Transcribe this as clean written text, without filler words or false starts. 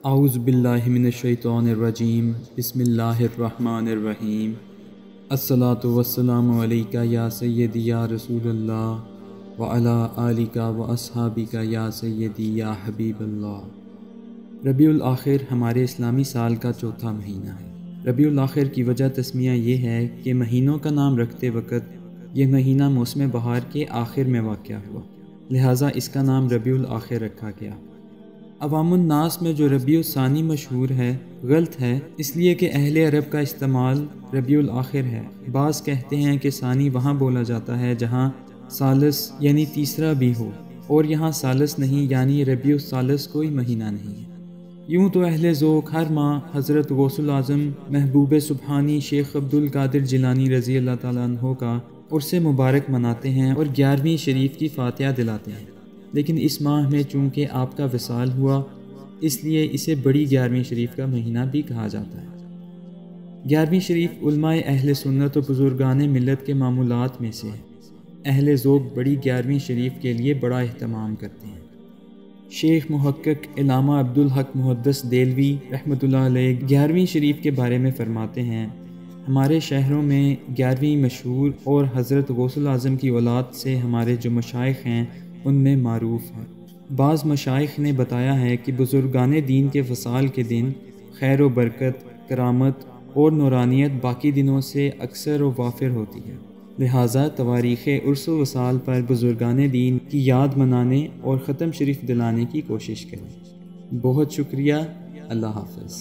اعوذ باللہ من الشیطان الرجیم بسم اللہ الرحمن الرحیم الصلاۃ والسلام علیک یا سیدی یا رسول اللہ وعلی آلک و اصحابک یا سیدی یا حبیب اللہ۔ ربیع الآخر ہمارے اسلامی سال کا چوتھا مہینہ ہے۔ ربیع الآخر کی وجہ تسمیہ یہ ہے کہ مہینوں کا نام رکھتے وقت یہ مہینہ موسم بہار کے آخر میں واقع ہوا، لہٰذا اس کا نام ربیع الآخر رکھا گیا۔ عوام الناس میں جو ربیع الثانی مشہور ہے غلط ہے، اس لیے کہ اہل عرب کا استعمال ربیع الآخر ہے۔ بعض کہتے ہیں کہ ثانی وہاں بولا جاتا ہے جہاں ثالث یعنی تیسرا بھی ہو، اور یہاں ثالث نہیں یعنی ربیع الثالث کوئی مہینہ نہیں ہے۔ یوں تو اہل ذوق ہر ماہ حضرت غوث العظم محبوب سبحانی شیخ عبد القادر جیلانی رضی اللہ تعالیٰ عنہ کا عرس مبارک مناتے ہیں اور 11ویں شریف کی فاتحہ دلاتے ہیں، لیکن اس ماہ میں چونکہ آپ کا وصال ہوا اس لیے اسے بڑی 11ویں شریف کا مہینہ بھی کہا جاتا ہے۔ 11ویں شریف علماء اہل سنت و بزرگان ملت کے معمولات میں سے ہے۔ اہل ذوق بڑی 11ویں شریف کے لیے بڑا اہتمام کرتے ہیں۔ شیخ محقق علامہ عبدالحق محدث دہلوی رحمۃ اللہ علیہ 11ویں شریف کے بارے میں فرماتے ہیں، ہمارے شہروں میں 11ویں مشہور اور حضرت غوث العظم کی اولاد سے ہمارے جو مشائخ ہیں ان میں معروف ہے۔ بعض مشائخ نے بتایا ہے کہ بزرگان دین کے وصال کے دن خیر و برکت، کرامت اور نورانیت باقی دنوں سے اکثر و وافر ہوتی ہے، لہٰذا تواریخ عرس و وصال پر بزرگان دین کی یاد منانے اور ختم شریف دلانے کی کوشش کریں۔ بہت شکریہ، اللہ حافظ۔